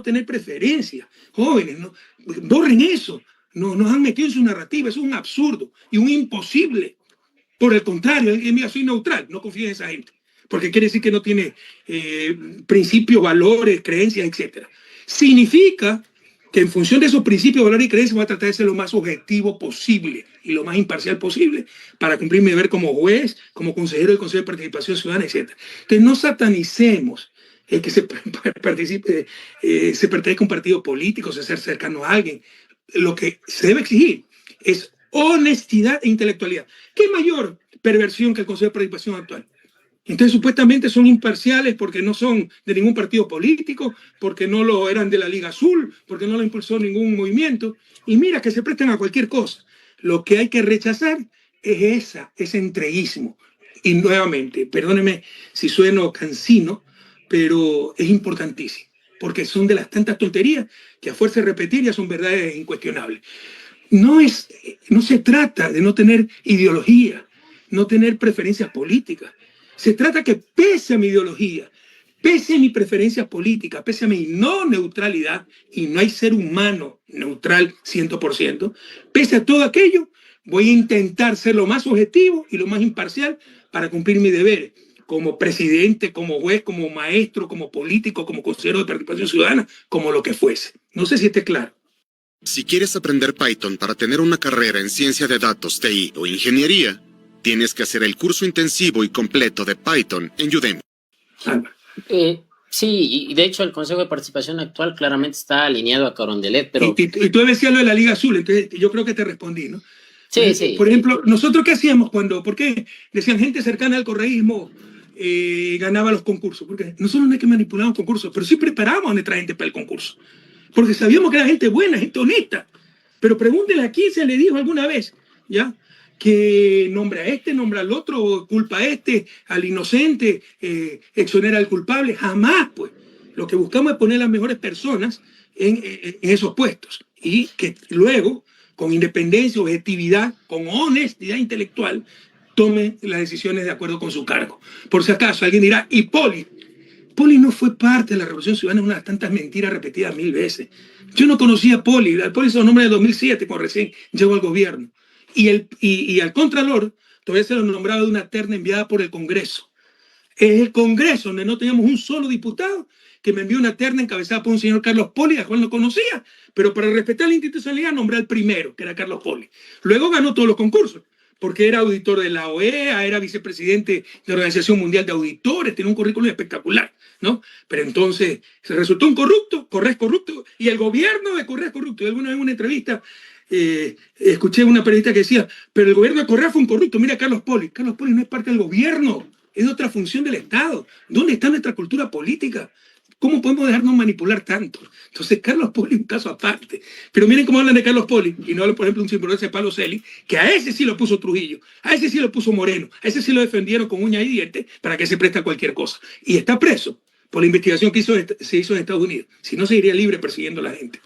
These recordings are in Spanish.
tener preferencias. Jóvenes, no, borren eso. No, nos han metido en su narrativa. Eso es un absurdo y un imposible. Por el contrario, mira, soy neutral, no confío en esa gente, porque quiere decir que no tiene principios, valores, creencias, etc. Significa que en función de esos principios, valores y creencias va a tratar de ser lo más objetivo posible y lo más imparcial posible para cumplir mi deber como juez, como consejero del Consejo de Participación Ciudadana, etc. Entonces no satanicemos el que se pertenezca a un partido político, ser cercano a alguien. Lo que se debe exigir es honestidad e intelectualidad. ¿Qué mayor perversión que el Consejo de Participación actual? Entonces supuestamente son imparciales porque no son de ningún partido político, porque no lo eran de la Liga Azul, porque no lo impulsó ningún movimiento. Y mira que se prestan a cualquier cosa. Lo que hay que rechazar es ese entreguismo. Y nuevamente, perdóneme si sueno cansino, pero es importantísimo, porque son de las tantas tonterías que a fuerza de repetir ya son verdades incuestionables. No se trata de no tener ideología, no tener preferencias políticas. Se trata que pese a mi ideología, pese a mi preferencia política, pese a mi no neutralidad, y no hay ser humano neutral 100%, pese a todo aquello, voy a intentar ser lo más objetivo y lo más imparcial para cumplir mis deberes como presidente, como juez, como maestro, como político, como consejero de participación ciudadana, como lo que fuese. No sé si esté claro. Si quieres aprender Python para tener una carrera en ciencia de datos, TI o ingeniería, tienes que hacer el curso intensivo y completo de Python en Udemy. Sí, y de hecho el Consejo de Participación actual claramente está alineado a Carondelet, pero... Y tú decías lo de la Liga Azul, entonces yo creo que te respondí, ¿no? Sí, sí. Por ejemplo, nosotros ¿qué hacíamos cuando? Porque decían gente cercana al correísmo ganaba los concursos. Porque nosotros no es que manipulamos concursos, pero sí preparábamos a nuestra gente para el concurso. Porque sabíamos que era gente buena, gente honesta. Pero pregúntenle a quién se le dijo alguna vez, ¿ya? Que nombra a este, nombra al otro, culpa a este, al inocente, exonera al culpable. Jamás, pues. Lo que buscamos es poner las mejores personas en esos puestos. Y que luego, con independencia, objetividad, con honestidad intelectual, tome las decisiones de acuerdo con su cargo. Por si acaso, alguien dirá, ¿y Poli? Poli no fue parte de la Revolución Ciudadana, es una de las tantas mentiras repetidas 1000 veces. Yo no conocía a Poli. Poli se lo nombra en el 2007, cuando recién llegó al gobierno. Y al Contralor todavía se lo nombraba de una terna enviada por el Congreso. Es el Congreso, donde no teníamos un solo diputado, que me envió una terna encabezada por un señor Carlos Poli, a cual no conocía, pero para respetar la institucionalidad nombré al primero, que era Carlos Poli. Luego ganó todos los concursos, porque era auditor de la OEA, era vicepresidente de la Organización Mundial de Auditores, tenía un currículum espectacular, ¿no? Pero entonces se resultó un corrupto, Correa es corrupto, y el gobierno de Correa es corrupto. Y alguna vez en una entrevista escuché a una periodista que decía, pero el gobierno de Correa fue un corrupto. Mira, Carlos Poli no es parte del gobierno, es de otra función del Estado. ¿Dónde está nuestra cultura política? ¿Cómo podemos dejarnos manipular tanto? Entonces, Carlos Poli es un caso aparte. Pero miren cómo hablan de Carlos Poli, y no hablan, por ejemplo, de un sinvergüenza de Pablo Celi, que a ese sí lo puso Trujillo, a ese sí lo puso Moreno, a ese sí lo defendieron con uñas y dientes para que se preste a cualquier cosa. Y está preso por la investigación que se hizo en Estados Unidos. Si no, seguiría libre persiguiendo a la gente.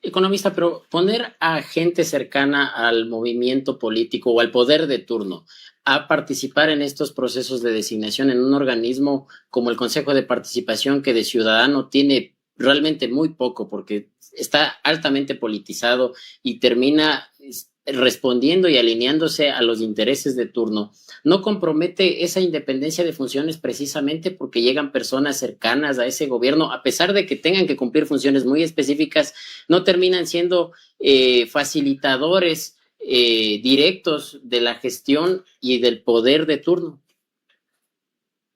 Economista, pero poner a gente cercana al movimiento político o al poder de turno a participar en estos procesos de designación en un organismo como el Consejo de Participación, que de ciudadano tiene realmente muy poco porque está altamente politizado y termina respondiendo y alineándose a los intereses de turno, no compromete esa independencia de funciones precisamente porque llegan personas cercanas a ese gobierno, a pesar de que tengan que cumplir funciones muy específicas, no terminan siendo facilitadores directos de la gestión y del poder de turno.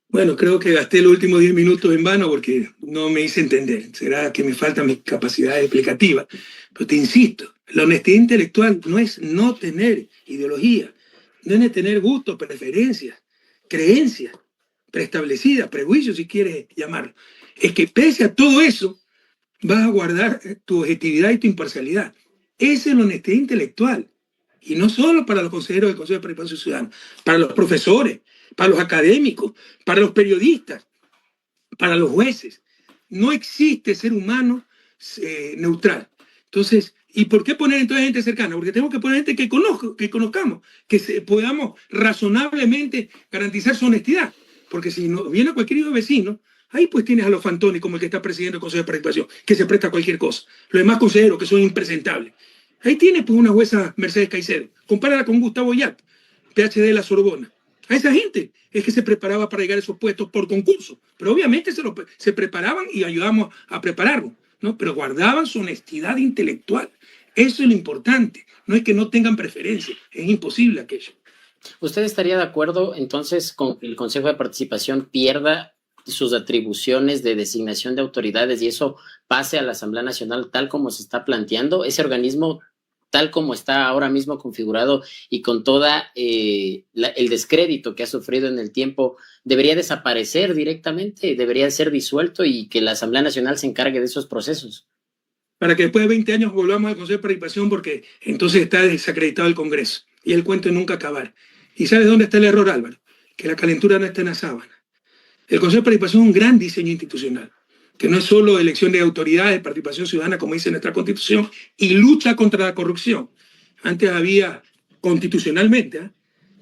Bueno, creo que gasté los últimos 10 minutos en vano porque no me hice entender. Será que me faltan mis capacidades explicativas. Pero te insisto, la honestidad intelectual no es no tener ideología, no es tener gustos, preferencias, creencias preestablecidas, prejuicios si quieres llamarlo. Es que pese a todo eso, vas a guardar tu objetividad y tu imparcialidad. Esa es la honestidad intelectual. Y no solo para los consejeros del Consejo de Participación Ciudadana, para los profesores, para los académicos, para los periodistas, para los jueces. No existe ser humano neutral. Entonces, ¿y por qué poner entonces gente cercana? Porque tenemos que poner gente que conozcamos, que podamos razonablemente garantizar su honestidad. Porque si no, viene cualquier hijo vecino Ahí pues tienes a los fantones como el que está presidiendo el Consejo de Participación, que se presta a cualquier cosa. Los demás consejeros que son impresentables. Ahí tienes pues una jueza Mercedes Caicedo. Compárala con Gustavo Yap, PhD de la Sorbona. A esa gente es que se preparaba para llegar a esos puestos por concurso. Pero obviamente se preparaban y ayudamos a prepararlos, ¿no? Pero guardaban su honestidad intelectual. Eso es lo importante. No es que no tengan preferencia. Es imposible aquello. ¿Usted estaría de acuerdo entonces con que el Consejo de Participación pierda sus atribuciones de designación de autoridades y eso pase a la Asamblea Nacional tal como se está planteando? Ese organismo, tal como está ahora mismo configurado y con toda el descrédito que ha sufrido en el tiempo, ¿debería desaparecer directamente? ¿Debería ser disuelto y que la Asamblea Nacional se encargue de esos procesos? Para que después de 20 años volvamos al Consejo de Participación, porque entonces está desacreditado el Congreso y el cuento de nunca acabar. ¿Y sabes dónde está el error, Álvaro? Que la calentura no está en la sábana. El Consejo de Participación es un gran diseño institucional, que no es solo elección de autoridades, participación ciudadana, como dice nuestra Constitución, y lucha contra la corrupción. Antes había constitucionalmente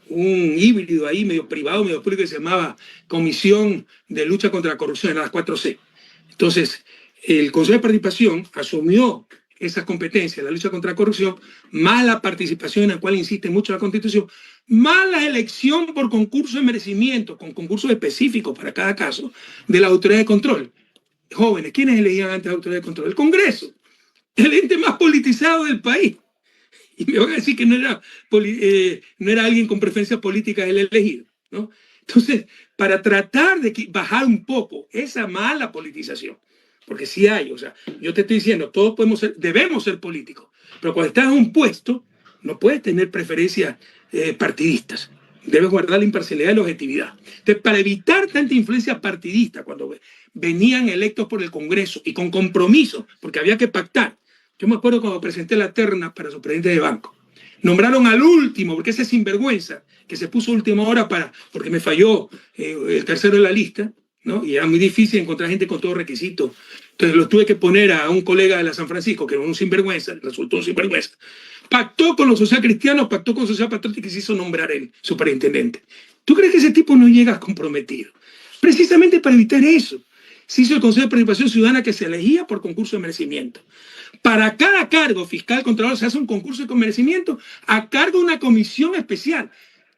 un híbrido ahí, medio privado, medio público, que se llamaba Comisión de Lucha contra la Corrupción, era las 4C. Entonces, el Consejo de Participación asumió esas competencias, la lucha contra la corrupción, más la participación en la cual insiste mucho la Constitución, más la elección por concurso de merecimiento, con concursos específicos para cada caso, de la autoridad de control. Jóvenes, ¿quiénes elegían antes la autoridad de control? El Congreso, el ente más politizado del país. Y me van a decir que no era alguien con preferencias políticas el elegido, ¿no? Entonces, para tratar de bajar un poco esa mala politización, porque sí hay, o sea, yo te estoy diciendo, todos debemos ser políticos, pero cuando estás en un puesto, no puedes tener preferencias partidistas. Debes guardar la imparcialidad y la objetividad. Entonces, para evitar tanta influencia partidista, cuando venían electos por el Congreso y con compromiso, porque había que pactar. Yo me acuerdo cuando presenté la terna para superintendente de banco. Nombraron al último, porque ese sinvergüenza, que se puso última hora porque me falló el tercero de la lista, ¿no? Y era muy difícil encontrar gente con todo requisito. Entonces lo tuve que poner a un colega de la San Francisco, que era un sinvergüenza, resultó un sinvergüenza. Pactó con los socialcristianos, pactó con Social Patriótica y se hizo nombrar el superintendente. ¿Tú crees que ese tipo no llega comprometido? Precisamente para evitar eso, se hizo el Consejo de Participación Ciudadana que se elegía por concurso de merecimiento. Para cada cargo fiscal, contralor, se hace un concurso de merecimiento a cargo de una comisión especial.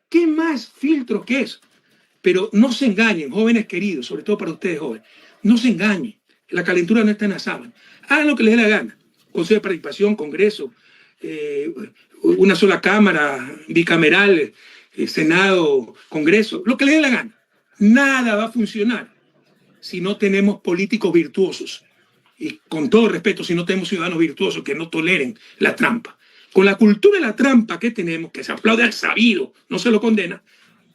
¿Qué más filtros que eso? Pero no se engañen, jóvenes queridos, sobre todo para ustedes jóvenes. No se engañen. La calentura no está en la sábana. Hagan lo que les dé la gana. Consejo de Participación, Congreso, una sola Cámara, bicameral, Senado, Congreso, lo que les dé la gana. Nada va a funcionar si no tenemos políticos virtuosos. Y con todo respeto, si no tenemos ciudadanos virtuosos que no toleren la trampa. Con la cultura de la trampa que tenemos, que se aplaude al sabido, no se lo condena,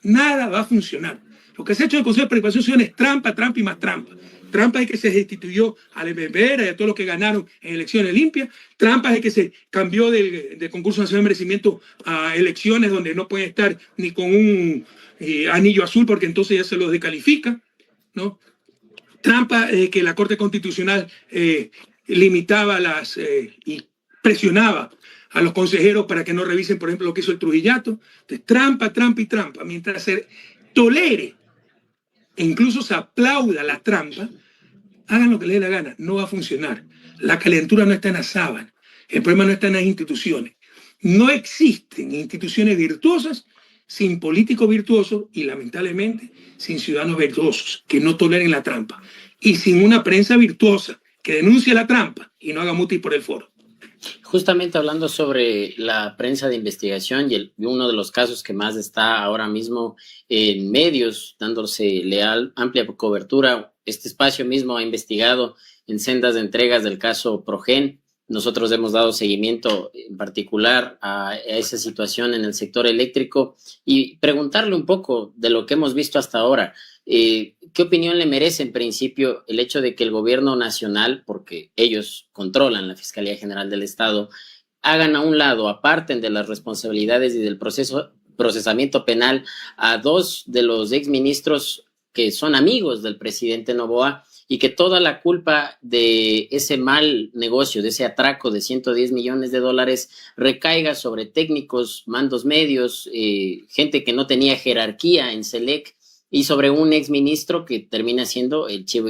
nada va a funcionar. Lo que se ha hecho en el Consejo de Participación Ciudadana es trampa, trampa y más trampa. Trampa es que se destituyó a Lemebera y a todos los que ganaron en elecciones limpias. Trampa es que se cambió del concurso nacional de merecimiento a elecciones donde no pueden estar ni con un anillo azul porque entonces ya se los descalifica, ¿no? Trampa es que la Corte Constitucional limitaba y presionaba a los consejeros para que no revisen, por ejemplo, lo que hizo el Trujillato. Entonces, trampa, trampa y trampa. Mientras se tolere e incluso se aplauda la trampa, hagan lo que les dé la gana, no va a funcionar. La calentura no está en la sábana, el problema no está en las instituciones. No existen instituciones virtuosas sin políticos virtuosos y lamentablemente sin ciudadanos virtuosos que no toleren la trampa y sin una prensa virtuosa que denuncie la trampa y no haga mutis por el foro. Justamente hablando sobre la prensa de investigación y uno de los casos que más está ahora mismo en medios, dándose amplia cobertura, este espacio mismo ha investigado en sendas de entregas del caso Progen. Nosotros hemos dado seguimiento en particular a esa situación en el sector eléctrico y preguntarle un poco de lo que hemos visto hasta ahora. ¿Qué opinión le merece en principio el hecho de que el gobierno nacional, porque ellos controlan la Fiscalía General del Estado, hagan a un lado, aparten de las responsabilidades y del procesamiento penal a dos de los exministros que son amigos del presidente Noboa y que toda la culpa de ese mal negocio, de ese atraco de $110 millones recaiga sobre técnicos, mandos medios, gente que no tenía jerarquía en SELEC y sobre un exministro que termina siendo el chivo